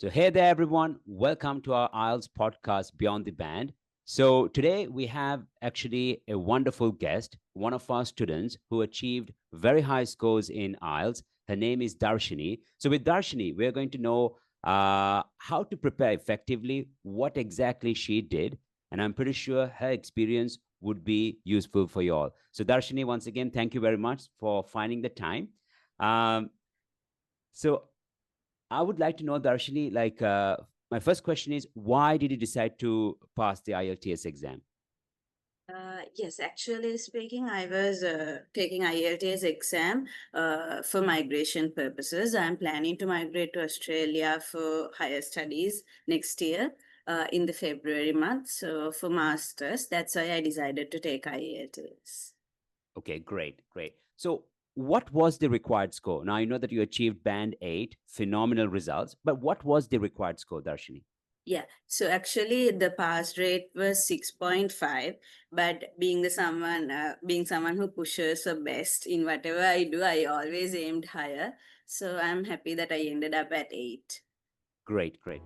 So, hey there, everyone. Welcome to our IELTS podcast, Beyond the Band. So, today we have actually a wonderful guest, one of our students who achieved very high scores in IELTS. Her name is Darshani. So, with Darshani, we're going to know how to prepare effectively, what exactly she did. And I'm pretty sure her experience would be useful for you all. So, Darshani, once again, thank you very much for finding the time. Um, so, I would like to know, Darshini, my first question is, why did you decide to pass the IELTS exam? Yes, actually speaking, I was taking IELTS exam for migration purposes. I'm planning to migrate to Australia for higher studies next year in the February month. So for masters, that's why I decided to take IELTS. Okay, great, great. So, what was the required score? Now, I know that you achieved band 8, phenomenal results, but what was the required score, Darshini? Yeah, so actually the pass rate was 6.5, but being someone who pushes the best in whatever I do, I always aimed higher. So I'm happy that I ended up at 8. Great, great.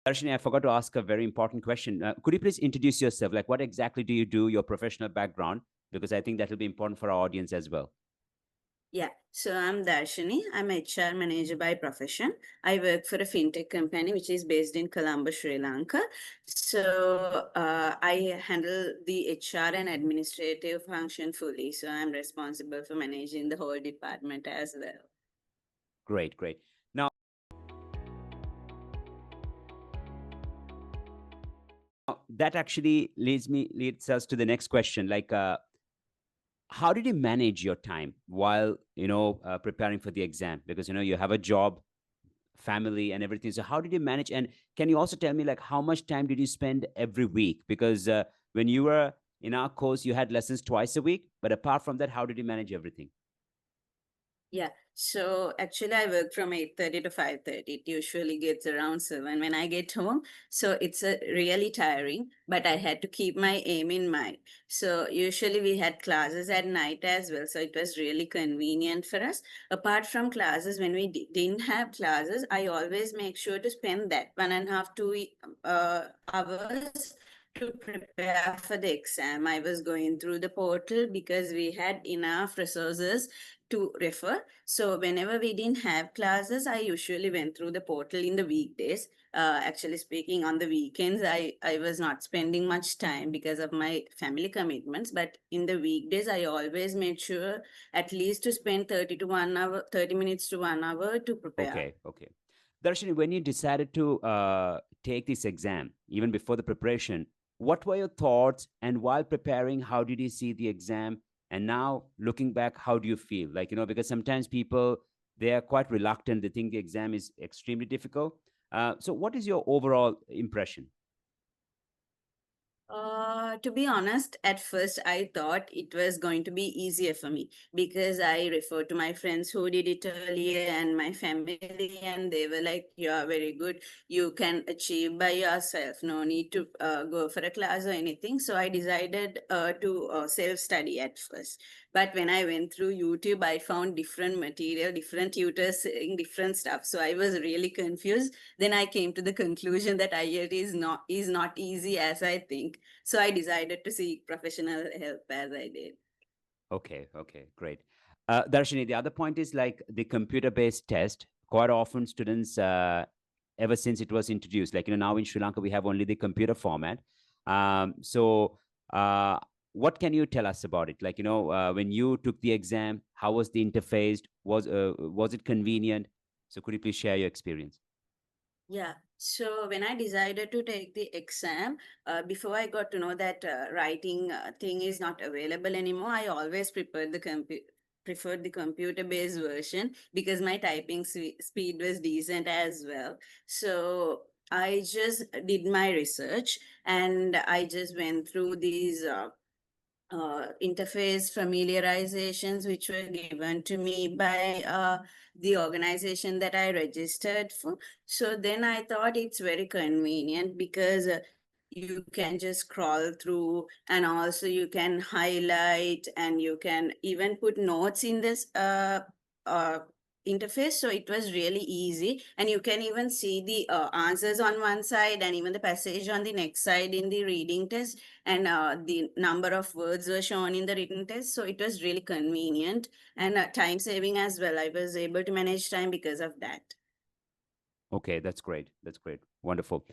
Darshini, I forgot to ask a very important question. Could you please introduce yourself? Like, what exactly do you do, your professional background? Because I think that will be important for our audience as well. Yeah, so I'm Darshani. I'm HR manager by profession. I work for a fintech company which is based in Colombo, Sri Lanka. So I handle the HR and administrative function fully. So I'm responsible for managing the whole department as well. Great, great. Now, that actually leads us to the next question. How did you manage your time while preparing for the exam? Because you have a job, family, and everything. So how did you manage? And can you also tell me like how much time did you spend every week? Because when you were in our course, you had lessons twice a week. But apart from that, how did you manage everything? Yeah, so actually I work from 8:30 to 5:30. It usually gets around 7 when I get home. So it's a really tiring, but I had to keep my aim in mind. So usually we had classes at night as well. So it was really convenient for us. Apart from classes, when we didn't have classes, I always make sure to spend that 1.5 to hours to prepare for the exam. I was going through the portal because we had enough resources to refer. So whenever we didn't have classes, I usually went through the portal in the weekdays. Actually speaking, on the weekends, I was not spending much time because of my family commitments. But in the weekdays, I always made sure at least to spend 30 to 1 hour, 30 minutes to 1 hour to prepare. Okay, okay. Darshini, when you decided to take this exam, even before the preparation, what were your thoughts? And while preparing, how did you see the exam? And now looking back, how do you feel? Because sometimes people, they are quite reluctant. They think the exam is extremely difficult. So what is your overall impression? To be honest, at first I thought it was going to be easier for me because I referred to my friends who did it earlier and my family, and they were like, "You are very good. You can achieve by yourself. No need to go for a class or anything." So I decided to self study at first. But when I went through YouTube, I found different material, different tutors saying different stuff. So I was really confused. Then I came to the conclusion that IELTS is not easy as I think. So I decided to seek professional help as I did. Okay, okay, great. Darshini, the other point is like the computer-based test. Quite often, students, ever since it was introduced, now in Sri Lanka, we have only the computer format. So, what can you tell us about it? When you took the exam, how was the interface? Was it convenient? So, could you please share your experience? Yeah. So when I decided to take the exam, before I got to know that writing thing is not available anymore, I always preferred the computer-based version because my typing speed was decent as well. So I just did my research and I just went through these interface familiarizations which were given to me by the organization that I registered for. So then I thought it's very convenient because you can just scroll through, and also you can highlight, and you can even put notes in this uh, interface. So it was really easy, and you can even see the answers on one side and even the passage on the next side in the reading test, and the number of words were shown in the written test. So it was really convenient and time saving as well. I was able to manage time because of that. Okay, that's great. That's great. Wonderful.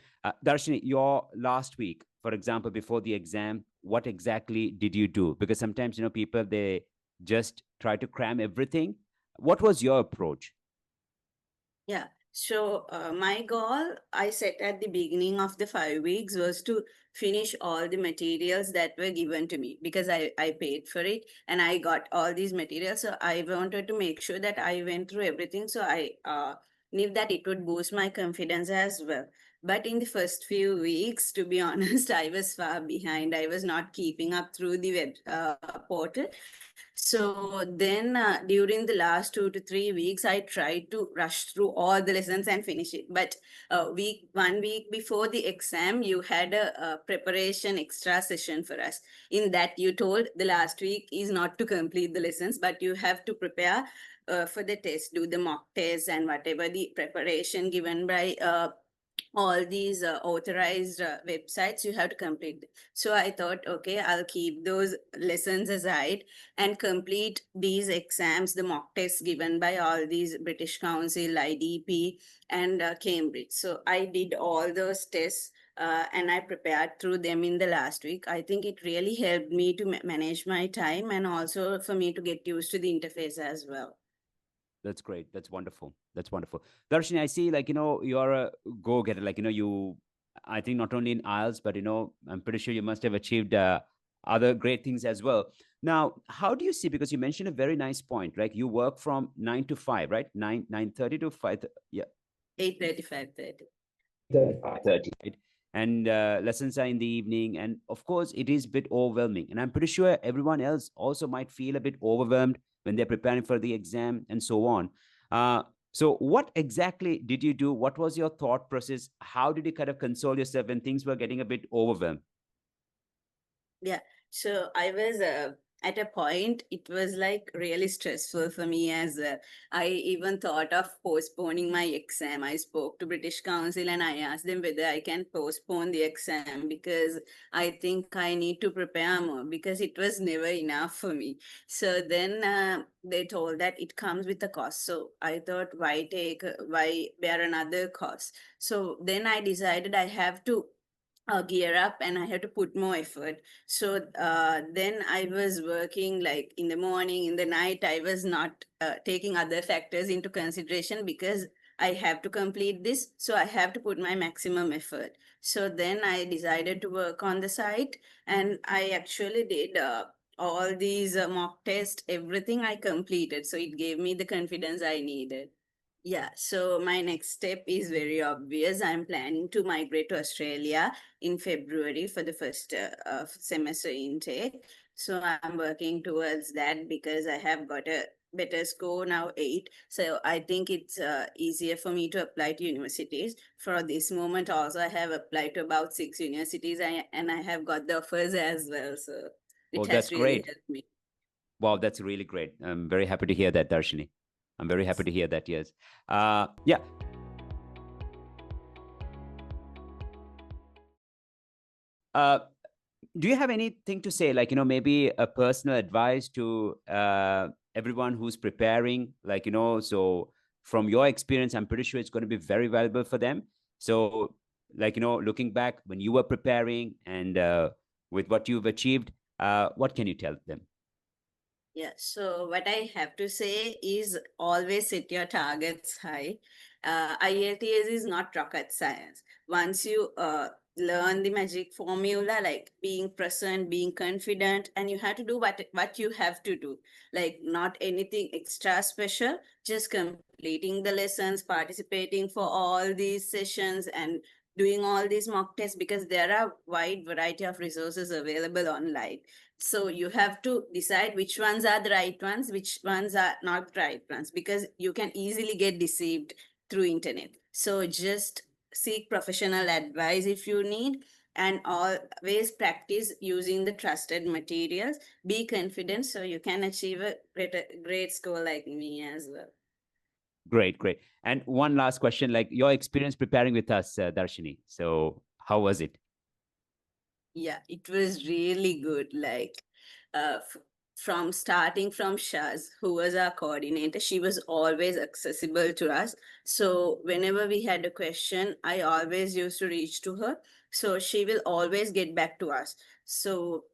Darshini, your last week, for example, before the exam, what exactly did you do? Because sometimes, people, they just try to cram everything. What was your approach? Yeah. So my goal I set at the beginning of the 5 weeks was to finish all the materials that were given to me, because I paid for it and I got all these materials. So I wanted to make sure that I went through everything. So I knew that it would boost my confidence as well. But in the first few weeks, to be honest, I was far behind. I was not keeping up through the web portal. So then, during the last 2 to 3 weeks, I tried to rush through all the lessons and finish it. But 1 week before the exam, you had a preparation extra session for us. In that, you told the last week is not to complete the lessons, but you have to prepare for the test, do the mock test, and whatever the preparation given by all these authorized websites, you have to complete. So I thought, okay, I'll keep those lessons aside and complete these exams, the mock tests given by all these British Council, IDP, and Cambridge. So I did all those tests. And I prepared through them in the last week. I think it really helped me to manage my time, and also for me to get used to the interface as well. That's great. That's wonderful. That's wonderful. Darshini, I see, like, you're a go-getter. Like, I think not only in IELTS, but, I'm pretty sure you must have achieved other great things as well. Now, how do you see, because you mentioned a very nice point, right? You work from 9 to 5, right? 9:30 to 5. Yeah. 8:30, 5:30. 5:30, right? And lessons are in the evening. And of course, it is a bit overwhelming. And I'm pretty sure everyone else also might feel a bit overwhelmed when they're preparing for the exam and so on. Uh, so, what exactly did you do? What was your thought process? How did you kind of console yourself when things were getting a bit overwhelmed? Yeah. So I was at a point, it was like really stressful for me, as I even thought of postponing my exam. I spoke to British Council and I asked them whether I can postpone the exam, because I think I need to prepare more, because it was never enough for me. So then they told that it comes with a cost. So I thought, why bear another cost? So then I decided I have to gear up and I had to put more effort. So then I was working like in the morning, in the night. I was not taking other factors into consideration, because I have to complete this. So I have to put my maximum effort. So then I decided to work on the site, and I actually did. All these mock tests, everything I completed. So it gave me the confidence I needed. Yeah, so my next step is very obvious. I'm planning to migrate to Australia in February for the first semester intake. So I'm working towards that, because I have got a better score now, 8. So I think it's easier for me to apply to universities. For this moment, also, I have applied to about 6 universities, and I have got the offers as well. So Oh, it that's has really great. helped me. Wow, that's really great. I'm very happy to hear that, Darshini. I'm very happy to hear that. Yes. Yeah. Uh, do you have anything to say, like, maybe a personal advice to everyone who's preparing, like, so from your experience, I'm pretty sure it's going to be very valuable for them. So, like, looking back when you were preparing and with what you've achieved, what can you tell them? Yeah, so what I have to say is always set your targets high. IELTS is not rocket science. Once you learn the magic formula, like being present, being confident, and you have to do what you have to do, like not anything extra special, just completing the lessons, participating for all these sessions, and doing all these mock tests, because there are wide variety of resources available online. So you have to decide which ones are the right ones, which ones are not the right ones, because you can easily get deceived through internet. So just seek professional advice if you need, and always practice using the trusted materials. Be confident so you can achieve a great score like me as well. Great, great. And one last question, like your experience preparing with us, Darshini. So how was it? Yeah, it was really good. Like, from starting from Shaz, who was our coordinator, she was always accessible to us. So whenever we had a question, I always used to reach to her. So she will always get back to us. So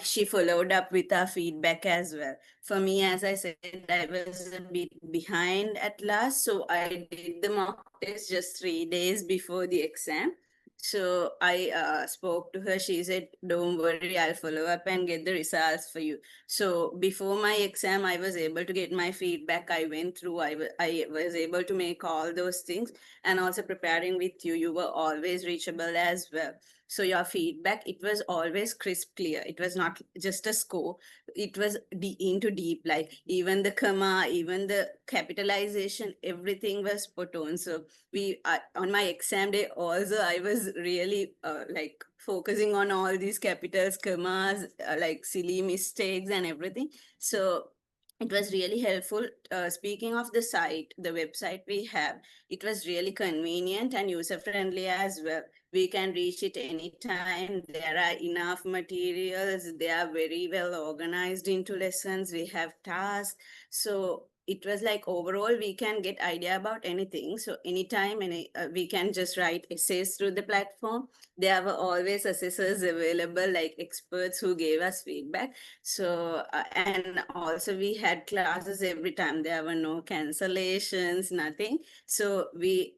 she followed up with our feedback as well. For me, as I said, I was a bit behind at last, so I did the mock test just 3 days before the exam. So I spoke to her. She said, "Don't worry, I'll follow up and get the results for you." So before my exam, I was able to get my feedback. I went through. I was able to make all those things, and also preparing with you. You were always reachable as well. So your feedback, it was always crisp, clear. It was not just a score. It was into deep, like even the comma, even the capitalization, everything was spot on. So we on my exam day also, I was really like focusing on all these capitals, commas, like silly mistakes and everything. So it was really helpful. Speaking of the site, the website we have, it was really convenient and user friendly as well. We can reach it anytime. There are enough materials. They are very well organized into lessons. We have tasks. So it was like overall we can get idea about anything. So anytime we can just write essays through the platform. There were always assessors available, like experts who gave us feedback. So and also we had classes every time. There were no cancellations, nothing. So we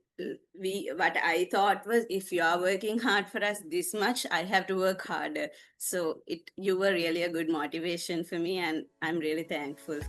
what I thought was, if you are working hard for us this much, I have to work harder. So it you were really a good motivation for me, and I'm really thankful.